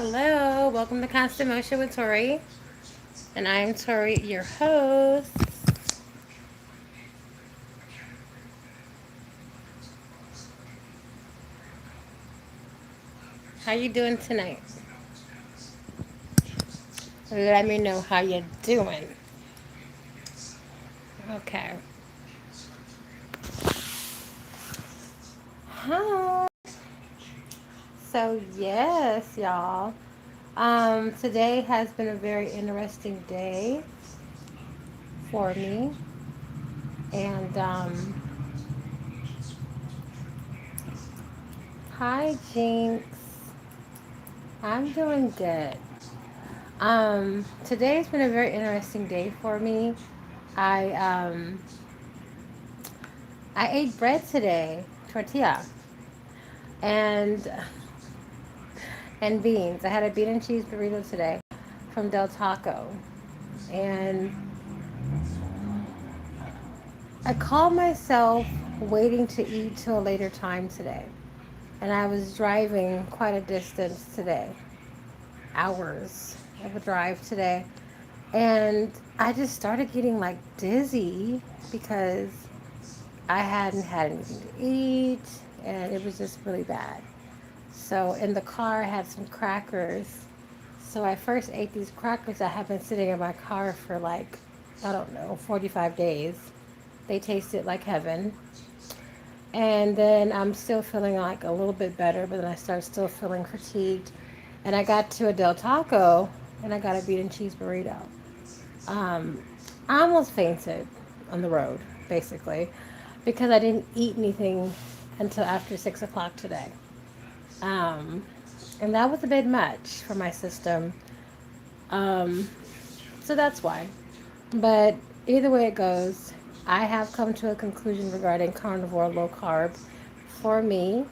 Hello, welcome to Constant Motion with Tori, and I am Tori, your host. How you doing tonight? Let me know how you're doing. Okay. Hi. So yes, y'all. Today has been a very interesting day for me, and hi, Jinx. I'm doing good. Today's been a very interesting day for me. I um, I ate bread today, tortilla, and beans. I had a bean and cheese burrito today from Del Taco, and I called myself waiting to eat till a later time today, and I was driving quite a distance today, hours of a drive today, and I just started getting like dizzy because I hadn't had anything to eat, and it was just really bad. So in the car, I had some crackers. So I first ate these crackers that have been sitting in my car for like, I don't know, 45 days. They tasted like heaven. And then I'm still feeling like a little bit better, but then I started still feeling fatigued. And I got to a Del Taco and I got a bean and cheese burrito. Um, I almost fainted on the road, basically, because I didn't eat anything until after 6 o'clock today. Um, and that was a bit much for my system. Um, so that's why. But either way it goes, I have come to a conclusion regarding carnivore low carb for me.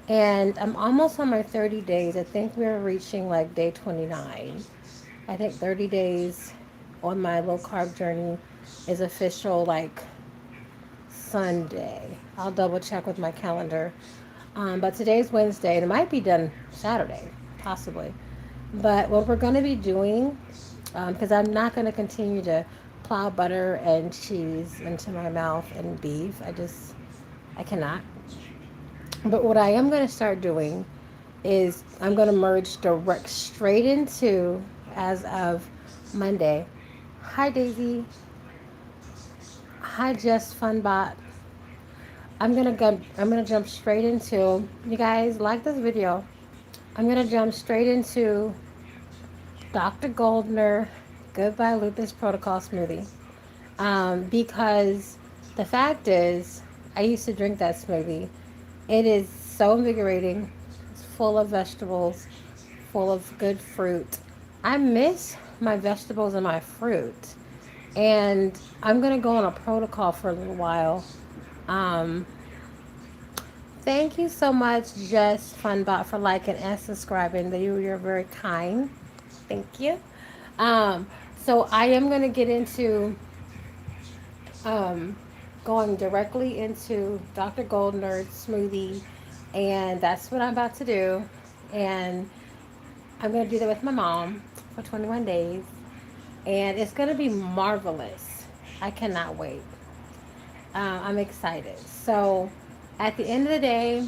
And I'm almost on my 30 days. I think we're reaching like day 29. I think 30 days on my low carb journey is official like Sunday. I'll double check with my calendar. But today's Wednesday, and it might be done Saturday, possibly. But what we're going to be doing, because I'm not going to continue to plow butter and cheese into my mouth and beef. I cannot. But what I am going to start doing is I'm going to merge direct straight into, as of Monday. Hi, Daisy. Hi, Just Funbot. I'm gonna jump straight into, you guys like this video. I'm gonna jump straight into Dr. Goldner Goodbye Lupus Protocol smoothie. Because the fact is, I used to drink that smoothie. It is so invigorating. It's full of vegetables, full of good fruit. I miss my vegetables and my fruit. And I'm going to go on a protocol for a little while. Um, Thank you so much, Just Funbot, for liking and subscribing. You're very kind. Thank you. Um, so I am going to get into um, going directly into Dr. Goldner's smoothie, and that's what I'm about to do. And I'm going to do that with my mom for 21 days, and it's going to be marvelous. I cannot wait. I'm excited. So at the end of the day,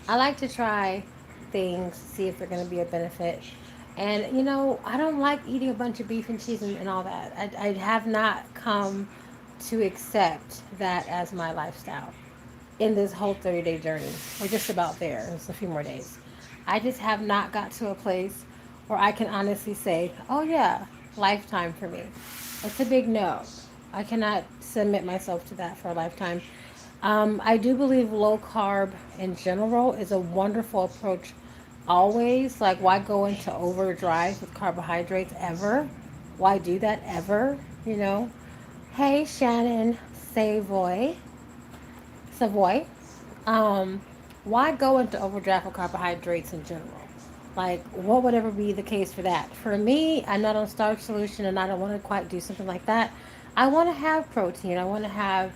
I like to try things, see if they're going to be a benefit. And, I don't like eating a bunch of beef and cheese and all that. I have not come to accept that as my lifestyle in this whole 30-day journey. We're just about there. It's a few more days. I just have not got to a place where I can honestly say, oh, yeah, lifetime for me. It's a big no. I cannot submit myself to that for a lifetime. I do believe low carb in general is a wonderful approach always. Like, why go into overdrive with carbohydrates ever? Why do that ever? You know? Hey, Shannon Savoy. Um, why go into overdraft with carbohydrates in general? Like, what would ever be the case for that? For me, I'm not on Starch Solution and I don't want to quite do something like that. I want to have protein. I want to have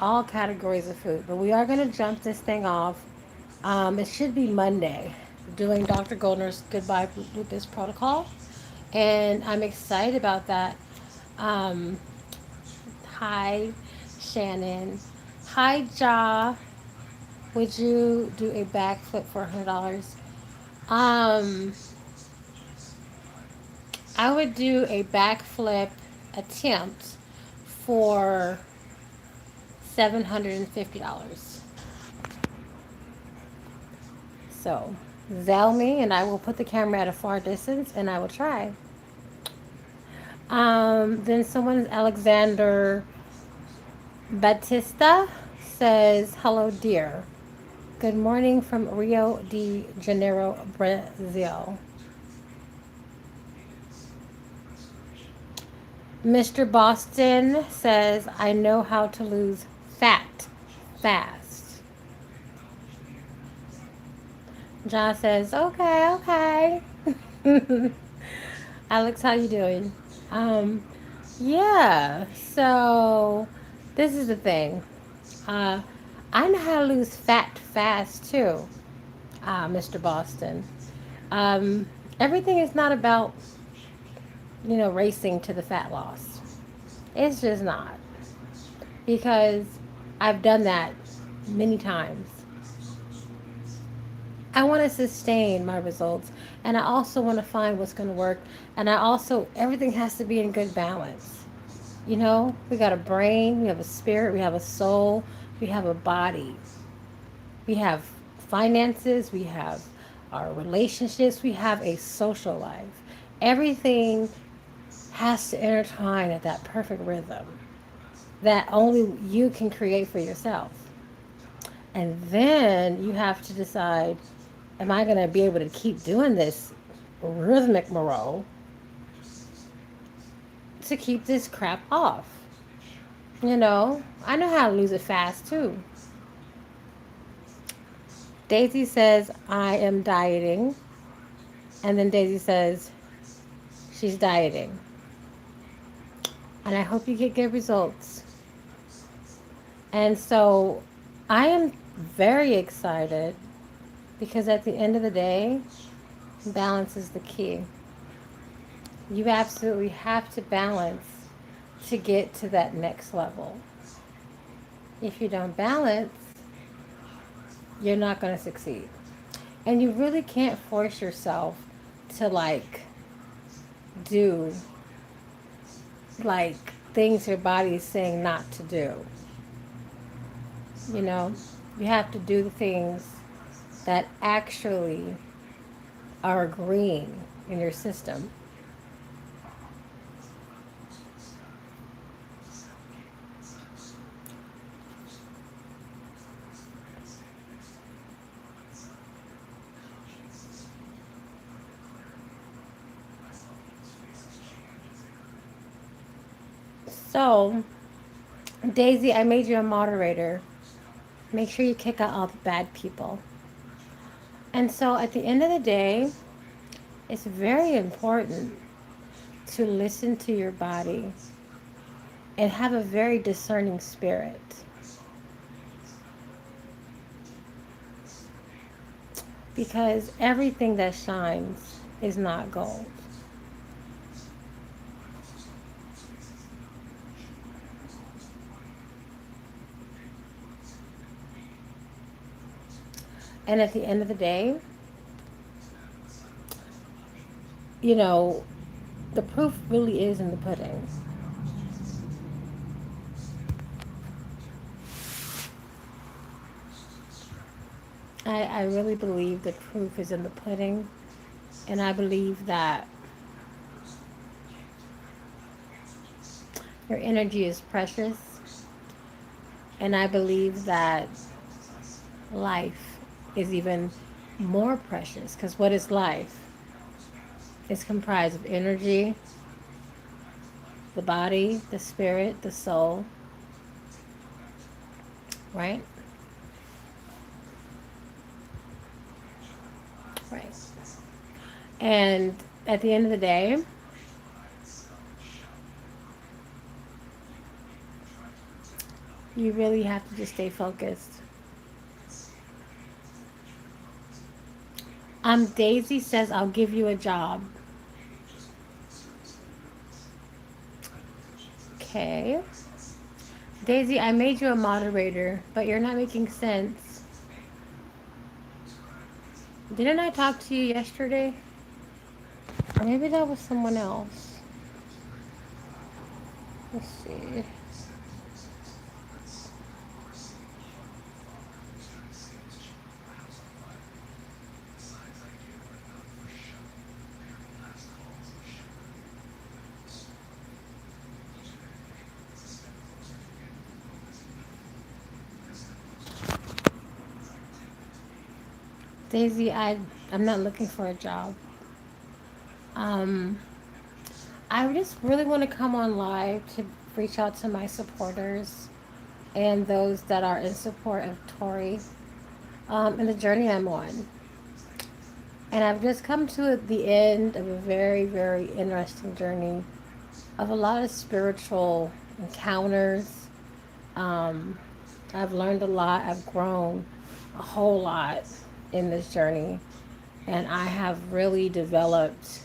all categories of food. But we are going to jump this thing off. It should be Monday doing Dr. Goldner's Goodbye Lupus Protocol, and I'm excited about that. Um, Hi, Shannon. Hi, Ja. Would you do a backflip for $100? Um, I would do a backflip attempt for $750. So, Zell me, and I will put the camera at a far distance, and I will try. Then someone, Alexander Batista, says, "Hello, dear. Good morning from Rio de Janeiro, Brazil." Mr. Boston says, "I know how to lose fat fast." John says, "Okay, okay." Alex, how you doing? Um, yeah. So this is the thing. Uh, I know how to lose fat fast too, Mr. Boston. Um, Everything is not about racing to the fat loss. It's just not, because I've done that many times. I want to sustain my results, and I also want to find what's going to work, and I also, everything has to be in good balance. We got a brain, we have a spirit, we have a soul, we have a body, we have finances, we have our relationships, we have a social life. Everything has to intertwine at that perfect rhythm that only you can create for yourself. And then you have to decide, am I going to be able to keep doing this rhythmic morale to keep this crap off? I know how to lose it fast too. Daisy says, "I am dieting." And then Daisy says, she's dieting. And I hope you get good results. And so I am very excited, because at the end of the day, balance is the key. You absolutely have to balance to get to that next level. If you don't balance, you're not going to succeed. And you really can't force yourself to do like things your body is saying not to do. You know, you have to do the things that actually are agreeing in your system. So, Daisy, I made you a moderator. Make sure you kick out all the bad people. And so at the end of the day, it's very important to listen to your body and have a very discerning spirit. Because everything that shines is not gold. And at the end of the day, you know, the proof really is in the pudding. I really believe the proof is in the pudding. And I believe that your energy is precious. And I believe that life is even more precious. Because what is life? It's comprised of energy, the body, the spirit, the soul, right? Right. And at the end of the day, you really have to just stay focused. Daisy says, I'll give you a job. Okay. Daisy, I made you a moderator, but you're not making sense. Didn't I talk to you yesterday? Or maybe that was someone else. Let's see. Daisy, I'm not looking for a job. Um, I just really want to come on live to reach out to my supporters and those that are in support of Tori and the journey I'm on. And I've just come to the end of a very, very interesting journey of a lot of spiritual encounters. Um, I've learned a lot. I've grown a whole lot in this journey. And I have really developed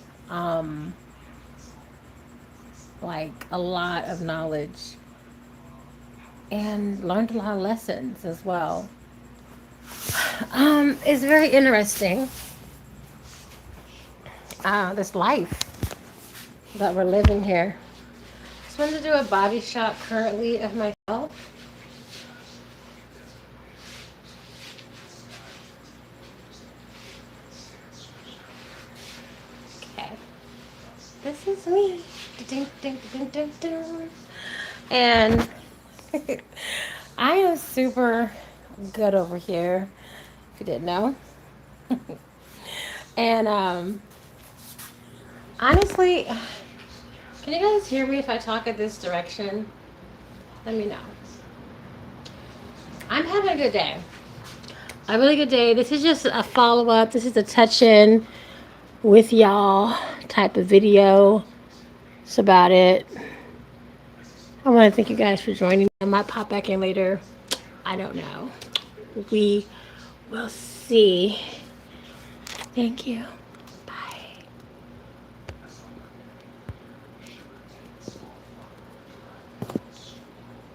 like a lot of knowledge and learned a lot of lessons as well. It's very interesting, this life that we're living here. Just wanted to do a body shot currently of myself. Okay. This is me. Dun, dun, dun, dun, dun. And I am super good over here, if you didn't know. And honestly, can you guys hear me if I talk in this direction? Let me know. I'm having a good day. A really good day. This is just a follow up. This is a touch in with y'all type of video. That's about it. I want to thank you guys for joining me. I might pop back in later. I don't know. We will see. Thank you.